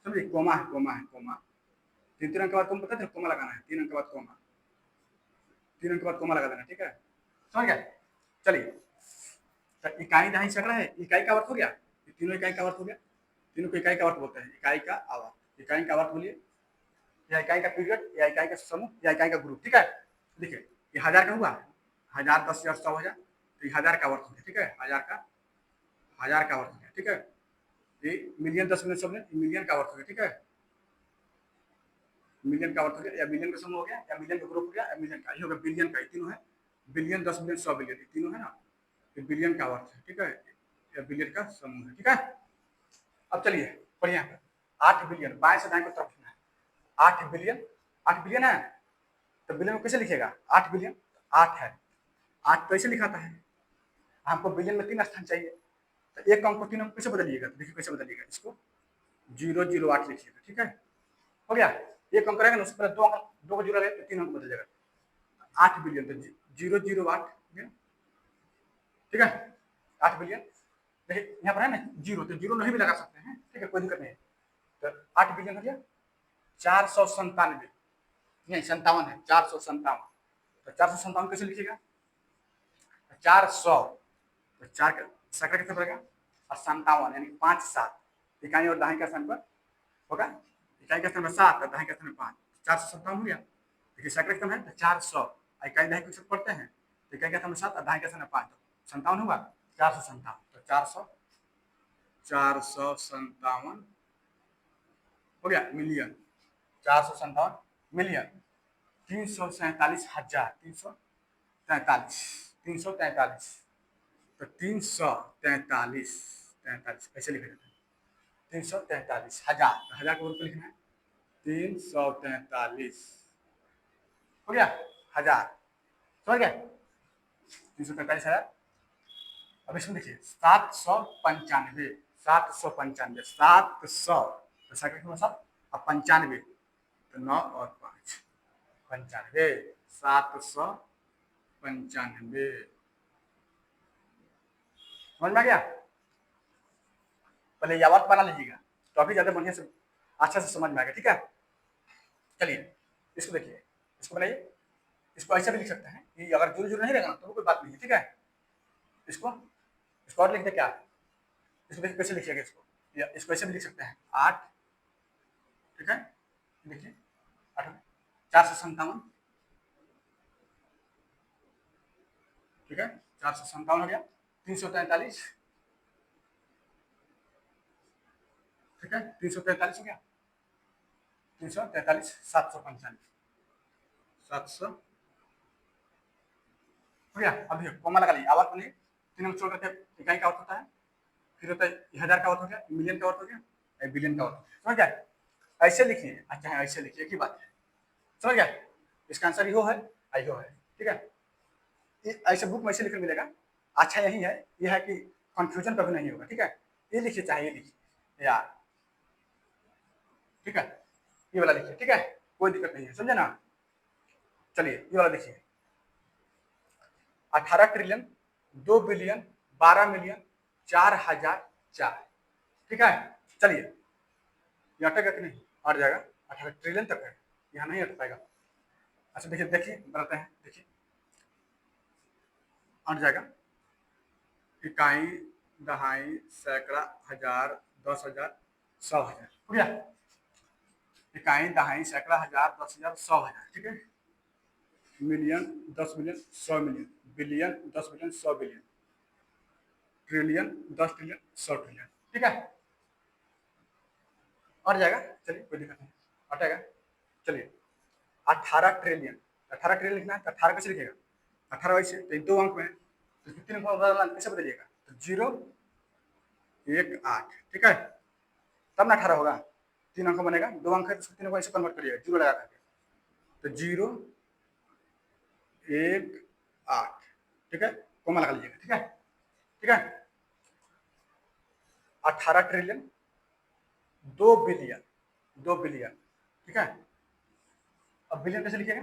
समझिए कोमा है, कोमा है, कोमा, 3 अंक के बाद तुम पता है कोमा लगाना है, 3 अंक के बाद कोमा, तीन अंक के बाद कोमा लगा देना, ठीक है, समझ गया। चलिए, तो इकाई दहाई सैकड़ा है, इकाई का अर्थ हो गया, तीनों इकाई का अर्थ हो गया, तीनों को इकाई का अर्थ बोलते हैं, इकाई का आवर्त, इकाई का आवर्त बोलिए, या इकाई का पीरियड, या इकाई का समूह, या इकाई का ग्रुप, ठीक है। देखिए ये 1000 का हुआ, 1000, 10,000, 100,000, तो 1000 का वर्थ हो गया, ठीक है, 1000 का वर्थ हो गया, ठीक है। ये मिलियन, 10 मिलियन, 100 मिलियन, मिलियन का वर्थ हो गया, ठीक है, मिलियन का वर्थ हो गया, या मिलियन का समूह हो गया, या मिलियन का ग्रुप हो गया, या मिलियन का, ये हो गया बिलियन का, ये तीनों है, बिलियन, 10 बिलियन, 100 बिलियन, ये तीनों है ना, ये बिलियन का वर्थ है, ठीक है, या बिलियन का समूह है, ठीक है। अब चलिए पढ़िए यहाँ पर, 8 बिलियन, बाएं से दाएं को तरफ लिखना है, 8 बिलियन, 8 बिलियन है, तो बिलियन में कैसे लिखेगा, 8 बिलियन, 8 है, 8 कैसे लिखाता है, हमको बिलियन में 3 स्थान चाहिए, तो एक अंक को 3 अंक कैसे बदलिएगा, तो देखिए कैसे बदलिएगा, इसको 008 लिखिएगा, ठीक है, हो गया, एक अंक रहेगा ना, उसके बाद 2 अंक, 2 को जीरो रहेगा तो 3 अंक बदल जाएगा, 8 बिलियन, तो 008, ठीक है, 8 बिलियन, देखिए यहाँ पर है ना जीरो, तो जीरो नहीं भी लगा सकते हैं, ठीक है, कोई दिक्कत नहीं है, तो 8 बिलियन हो गया 497, नहीं 57 है, 457, तो 457 कैसे लिखिएगा, 400, तो 4 का सैकड़ा कितना पड़ेगा, और 57, यानी 5 7, इकाई और दहाई का स्थान पर होगा, इकाई का स्थान पर 7 और दहाई का स्थान पर 5, 457 हो गया, देखिए सैकड़ा कितना है, तो 400, इकाई दहाई कुछ पढ़ते हैं, तो इकाई का स्थान पर 7 और दहाई का स्थान पर 5, तो 57 होगा, 457, तो 457 हो गया मिलियन, 457 मिलियन, 347,000, 343, तो 343, कैसे लिखा जाता है, 343,000, हजार को रूप लिखना है, 343 हो गया, 1000, समझ गया, 343,000। अब इसमें देखिए 795, 795, 700, तो सैकड़ा कितना 7 और 95, तो 9 और 5, 95, 795, समझ में आ गया, पहले यावत बना लीजिएगा, तो अभी ज्यादा बढ़िया से अच्छा से समझ में आएगा, ठीक है। चलिए इसको देखिए, इसको बनाइए, इसको ऐसा भी लिख सकते हैं कि अगर जुड़ जुड़ नहीं रहेगा तो कोई बात नहीं है, ठीक है, इसको इसको और लिख दे क्या, इसको देखिए कैसे लिखिएगा, इसको या इसको ऐसे भी लिख सकते हैं 8, ठीक है, देखिए 8, 457, ठीक है, 457 हो गया, 343, ठीक है, 343 हो गया, 343, 795, 700 हो गया। अब देखिए कोमा लगा लीजिए, आवर्त बनिए, 3 अंक छोड़ करके इकाई का अर्थ होता है, फिर होता है 1000 का अर्थ हो गया, मिलियन का अर्थ हो गया, बिलियन का अर्थ हो गया, समझ गया, ऐसे लिखिए, अच्छा है ऐसे लिखिए, एक ही बात है, समझ गया, इसका आंसर यो है, यो है, ठीक है, ऐसे बुक में ऐसे लिखकर मिलेगा, अच्छा यही है, यह है कि कंफ्यूजन कभी नहीं होगा, ठीक है, ये लिखिए चाहे ये लिखिए यार, ठीक है, ये वाला लिखिए, ठीक है, कोई दिक्कत नहीं है, समझे ना। चलिए ये वाला देखिए, 18 ट्रिलियन, 2 बिलियन, 12 मिलियन, 4,004, ठीक है। चलिए ये अटेगा कि नहीं, अट जाएगा, 18 ट्रिलियन तक है, यहाँ नहीं अट पाएगा, अच्छा देखिए देखिए बनाते हैं, देखिए अट जाएगा, इकाई दहाई सैकड़ा हजार 10,000 100,000 हो गया, इकाई दहाई सैकड़ा हजार 10,000 100,000, ठीक है, million 10 million 100 million, billion 10 billion 100 billion, trillion 10 trillion 100 trillion, ठीक है, अट जाएगा, चलिए कोई दिक्कत नहीं, अटेगा, चलिए 18 ट्रिलियन, 18 ट्रिलियन लिखना है, 18 कैसे लिखेगा, 18 वैसे तो 2 अंक में, तो 3 अंक में कैसे बदलिएगा, तो 018, ठीक है, तब ना 18 होगा, 3 अंक बनेगा, 2 अंक है तो 3 अंक ऐसे कन्वर्ट करिएगा, 0 लगा करके, तो 018, ठीक है, कोमा लगा लीजिएगा, ठीक है, ठीक है, 18 ट्रिलियन, 2 बिलियन, 2 बिलियन, ठीक है, अब बिलियन कैसे लिखेगा,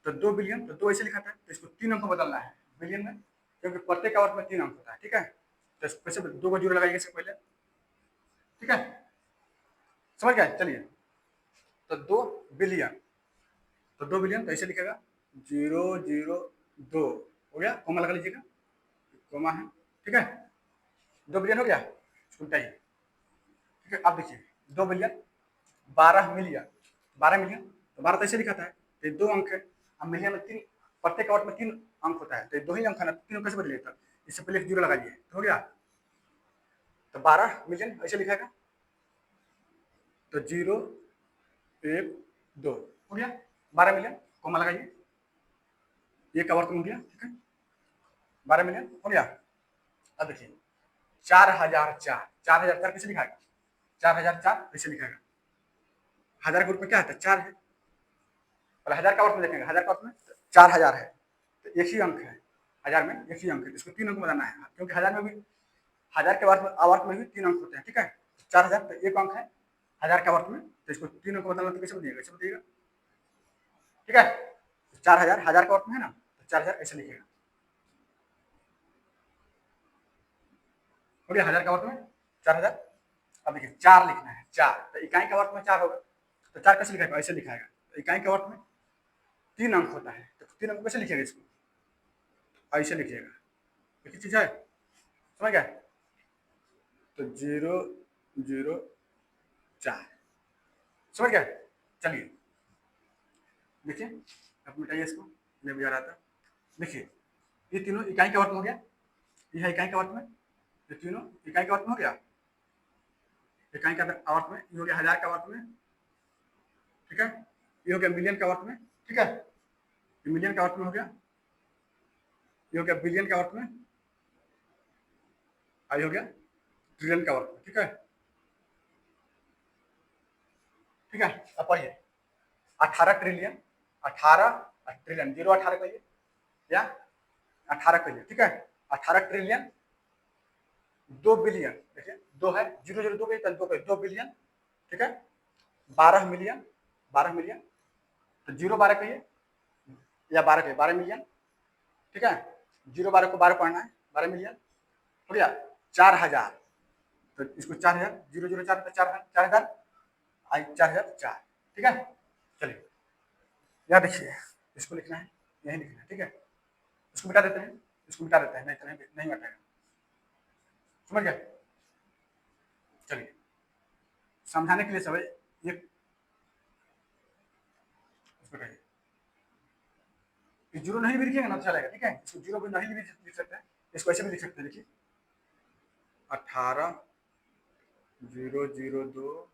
तो 2 बिलियन, तो 2 ऐसे लिखा था, तो इसको 3 अंक बदलना है बिलियन में, क्योंकि प्रत्येक आवर्त में 3 अंक होता है, ठीक है, तो कैसे 2 को 0 लगाइएगा इससे पहले, ठीक है, समझ गए, चलिए, तो 2 बिलियन, तो 2 बिलियन तो ऐसे लिखेगा, 002 हो गया, कोमा लगा लीजिएगा, कोमा है, ठीक है। 2 बिलियन हो गया, इसको मिटाइए, ठीक है। अब देखिए 2 बिलियन 12 मिलियन, 12 मिलियन तो 12 तो ऐसे लिखा था, तो ये 2 अंक है। अब मिलियन में 3, प्रत्येक आवर्त में 3 अंक होता है, तो ये 2 ही अंक है ना, 3 अंक कैसे बदलिए, था इससे पहले 0 लगाइए, तो हो गया। तो 12 मिलियन ऐसे लिखेगा, तो 012 हो गया, 12 मिलियन, कोमा लगाइए, ये आवर्त में हो गया, ठीक है। 12 मिलियन हो गया। अब देखिए 4004, 4004 कैसे लिखाएगा, 4004 ऐसे लिखाएगा। 1000 के रूप में क्या है, 4 है, और 1000 का अर्थ में देखेंगे, 1000 का अर्थ में 4000 है, तो एक ही अंक है, 1000 में एक ही अंक है, इसको 3 अंक बनाना है, क्योंकि 1000 में भी, 1000 के आवर्त में भी 3 अंक होते हैं, ठीक है। 4000 तो एक अंक है 1000 के आवर्त में, तो इसको 3 अंक बताना, तो कैसे बनिएगा, ऐसे बताइएगा, ठीक है। 4000 1000 के आवर्त में है ना, तो 4000 ऐसे लिखेगा, हो गया 1000 के आवर्त में 4000। अब देखिए 4 लिखना है, 4 तो इकाई के आवर्त में 4 होगा, तो 4 कैसे लिखेगा, ऐसे लिखाएगा, तो इकाई के आवर्त में 3 अंक होता है, तो 3 अंक कैसे लिखेगा, इसको ऐसे लिखिएगा, एक ही चीज है, समझ गया। तो 004 समझ गया। चलिए देखिए, अब मिटाइए इसको, मैं भी आ रहा था। देखिए ये तीनों इकाई के वर्त में हो गया, यह इकाई के वर्त में, ये तीनों इकाई के वर्त में हो गया, इकाई का आवर्त में, ये हो गया 1000 का वर्त में, ठीक है। ये हो गया मिलियन का वर्त में, ठीक है, ये मिलियन का वर्त में हो गया, ये हो गया बिलियन का वर्त में, आई हो गया ट्रिलियन का वर्त में, ठीक है, ठीक है। अब पढ़िए 18 ट्रिलियन, 18 ट्रिलियन, 0 18 कहिए या 18 कहिए, ठीक है। 18 ट्रिलियन 2 बिलियन, देखिए 2 है, 002 कहिए, 2 कहिए, 2 बिलियन, ठीक है। 12 मिलियन, 12 मिलियन, तो 0 12 कहिए या 12 कहिए, 12 मिलियन, ठीक है। 0 12 को 12 पढ़ना है, 12 मिलियन हो गया। 4000, तो इसको 4000, 004 तो 4000 आई, 4004, ठीक है। चलिए यहाँ देखिए, इसको लिखना है, यही लिखना है, ठीक है। इसको मिटा देते हैं, इसको मिटा देते हैं, नहीं तो नहीं मिटाएगा, समझ गया। चलिए समझाने के लिए सब ये इसको कहिए, जीरो नहीं भी लिखिएगा ना तो चलेगा, ठीक है। इसको जीरो भी नहीं भी लिख सकते हैं, इसको ऐसे भी लिख सकते हैं, देखिए 18 002,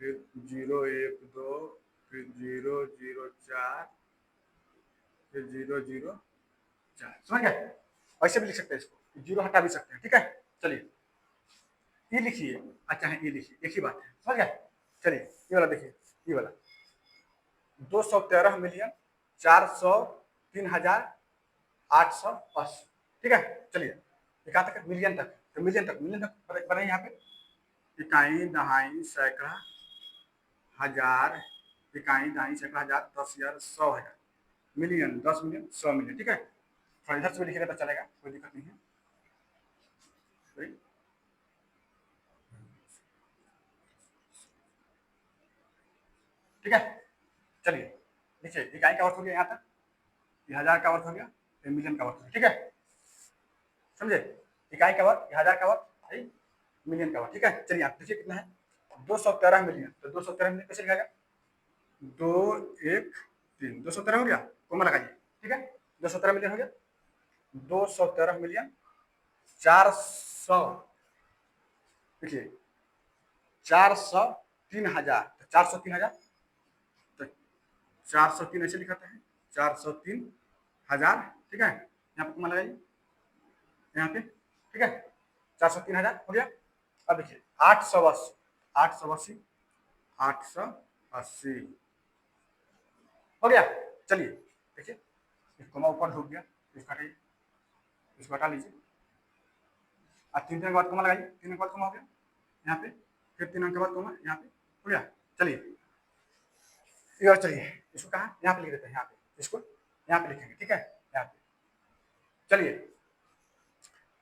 फिर 012, फिर 004, फिर 004, समझ गए। ऐसे भी लिख सकते हैं, इसको जीरो हटा भी सकते हैं, ठीक है। चलिए ये लिखिए, अच्छा है ये लिखिए, एक ही बात है, समझ गए। चलिए ये वाला देखिए, ये वाला 213,403,880, ठीक है। चलिए कहाँ तक, मिलियन तक, तो मिलियन तक, मिलियन तक बनाइए यहाँ पे, इकाई दहाई सैकड़ा हजार, इकाई दहाई सैकड़ा हजार, 10,000, 100,000, मिलियन, 10 मिलियन, 100 मिलियन, ठीक है। थोड़ा इधर से भी लिखेगा तो चलेगा, कोई दिक्कत नहीं है, ठीक है। चलिए देखिए इकाई का अर्थ हो गया यहाँ तक, ये 1000 का अर्थ हो गया, ये मिलियन का अर्थ हो गया, ठीक है, समझे। इकाई का वर्ग, 1000 का वर्ग, मिलियन का वर्ग, ठीक है। चलिए आप देखिए कितना है, 213 मिलियन, तो 213 मिलियन कैसे लिखाएगा, 213, 213 हो गया, कोमा लगाइए, ठीक है। 217 मिलियन हो गया, 217 मिलियन 400, देखिए 403,000, तो 403,000, तो 403 ऐसे लिखाते हैं, 403,000, ठीक है। यहाँ पे कोमा लगाइए, यहाँ पे, ठीक है। 403,000 हो गया। अब देखिए 880, 880, 880 हो गया। चलिए देखिए, इसको ऊपर ढूक गया, इसको हटाइए, इसको हटा लीजिए, अब 3 के बाद कोमा लगाइए, 3 के बाद कोमा हो गया यहाँ पे, फिर 3 अंक के बाद कोमा यहाँ पे, हो गया। चलिए और चलिए इसको कहाँ, यहाँ पे लिख देते हैं, यहाँ पे, इसको यहाँ पे लिखेंगे, ठीक है, यहाँ पे। चलिए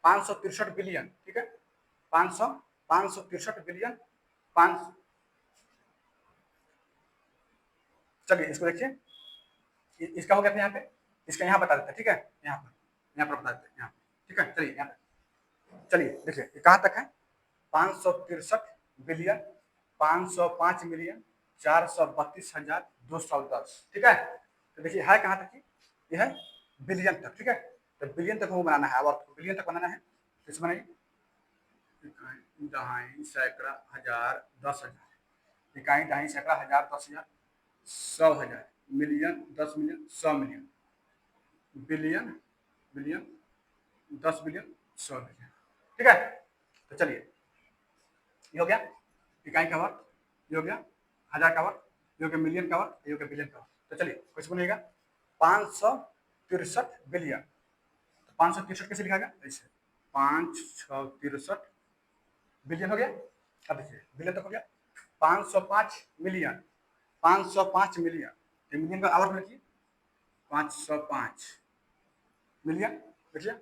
563 बिलियन, ठीक है, 563 बिलियन, 5, चलिए इसको देखिए, इसका हो गया था यहाँ पे, इसका यहाँ बता देते हैं, ठीक है, यहाँ पर बता देते हैं, यहाँ ठीक है। चलिए यहाँ पे, चलिए देखिए कहाँ तक है, 563 बिलियन 505 मिलियन 432,210, ठीक है। तो देखिए है कहाँ तक, ये है बिलियन तक, ठीक है। तो बिलियन तक वो बनाना है, अब आपको बिलियन तक बनाना है, तो इसे बनाइए, दहाई सैकड़ा हजार 10,000, इकाई दहाई सैकड़ा हजार 10,000 100,000 million 10 million 100 million billion billion 10 billion 100 billion, ठीक है। तो चलिए ये हो गया इकाई का वर्ग, ये हो गया हजार का वर्ग, ये हो गया मिलियन का वर्ग, ये हो गया बिलियन का वर्ग। तो चलिए क्वेश्चन बनेगा 563 बिलियन, तो 563 कैसे लिखा गया, ऐसे 563 बिलियन हो गया। अब देखिए बिलियन तक हो गया, 505 मिलियन 505 मिलियन, मिलियन का आवर्त में लिखिए 505 मिलियन, देखिए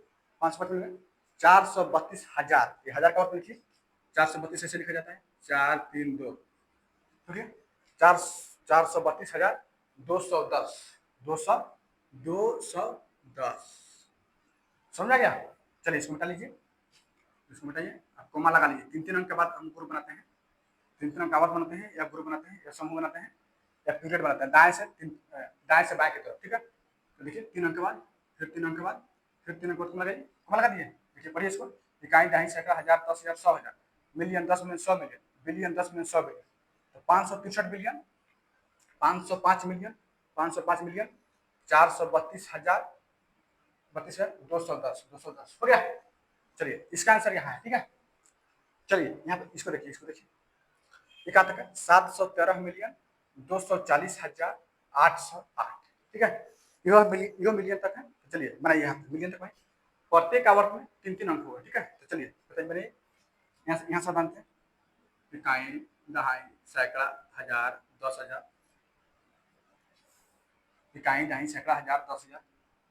505 मिलियन 432,000, ये हजार का आवर्त में लिखिए 432 ऐसे लिखा जाता है, 432, ठीक है, 432,210 210 समझ आ गया। चलिए इसको मिटा लीजिए, इसको मिटाइए, आप कोमा लगा लीजिए, 3 अंक के बाद हम ग्रुप बनाते हैं, 3 अंक आवर्त बनाते हैं, या ग्रुप बनाते हैं, या समूह बनाते हैं, या पीरियड बनाते हैं, दाएं से बाएं की तरफ, ठीक है। तो देखिए 3 अंक के बाद, फिर 3 अंक के बाद, फिर 3 अंक लगाइए, कोमा लगा दिए, देखिए पढ़िए इसको, इकाई दहाई सैकड़ा हजार 10,000 100,000 million 10 million 100 million billion 10 million 100 billion, तो 563 बिलियन 505 मिलियन 505 मिलियन 432,000 32,210 हो गया। चलिए इसका आंसर यहाँ है, ठीक है। चलिए यहाँ पे इसको देखिए, इसको देखिए, ये कहाँ तक है, 713,240,808, ठीक है, यह मिलियन तक है। तो चलिए बनाइए यहाँ पे मिलियन तक भाई, प्रत्येक आवर्त में 3 अंक होगा, ठीक है। तो चलिए बताइए बनाइए, यहाँ से बनते हैं, इकाई दहाई सैकड़ा हजार 10,000, इकाई दहाई सैकड़ा हजार 10,000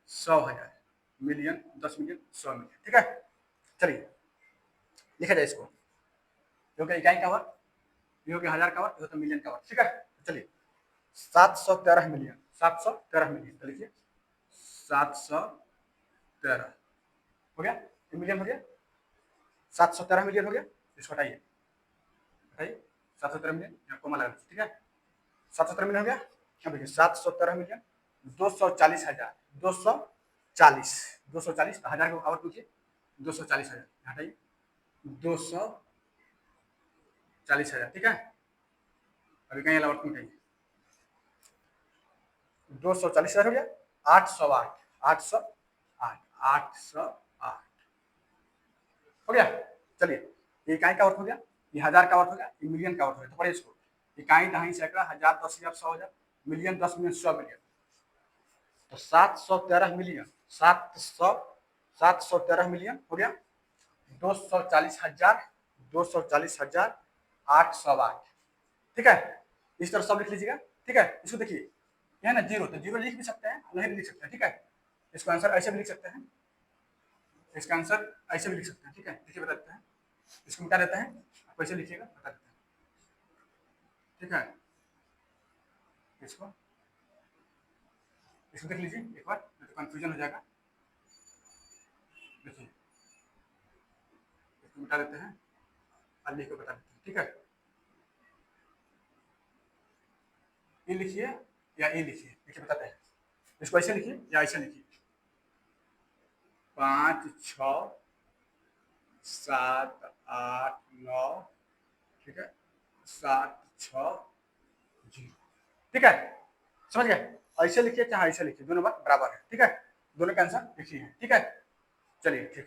100,000 मिलियन 10 मिलियन 100 मिलियन, ठीक है। चलिए लिखा जाए इसको, क्योंकि इकाई का वर्ग, ये हो गया हजार का वर्ग, ये तो मिलियन का वर्ग, ठीक है। चलिए 713 मिलियन, तो लिखिए 713 हो गया, ये मिलियन हो गया, 713 मिलियन हो गया, इसको हटाइए, हटाइए 713 मिलियन, यहाँ कोमा लगा दीजिए, ठीक है। 717 मिलियन हो गया, अब देखिए 717 मिलियन 240,000 240 हजार को आवर्त लिखिए 240,000, हटाइए 240,000, ठीक है। अभी कहीं आवर्त में कहीं 240,000 हो गया, 808 हो गया। चलिए ये इकाई का अर्थ हो गया, ये हजार का अर्थ हो गया, ये मिलियन का अर्थ हो गया। तो पढ़िए इसको, इकाई दहाई सैकड़ा हजार 10,000 100,000 मिलियन 10 मिलियन 100 मिलियन, तो 713 मिलियन 713 मिलियन हो गया 240,808, ठीक है। इस तरह सब लिख लीजिएगा, ठीक है। इसको देखिए यह ना जीरो, तो जीरो लिख भी सकते हैं, नहीं भी लिख सकते हैं, ठीक है। इसको आंसर ऐसे भी लिख सकते हैं, इसका आंसर ऐसे भी लिख सकते हैं, ठीक है। देखिए बता देते हैं, इसको मिटा देते हैं, आप ऐसे लिखिएगा, बता देते हैं, ठीक है। इसको इसको देख लीजिए एक बार, नहीं तो कंफ्यूजन हो जाएगा। देखिए इसको मिटा देते हैं और लिख के बता देते हैं, ठीक है। ये लिखिए या ये लिखिए, देखिए बताते हैं, इसको ऐसे लिखिए या ऐसे लिखिए, 5 6 7 8 9, ठीक है, 7 6 0, ठीक है। समझ गए, ऐसे लिखिए चाहे ऐसे लिखिए, दोनों बात बराबर है, ठीक है, दोनों का आंसर लिखिए, ठीक है। चलिए ठीक है।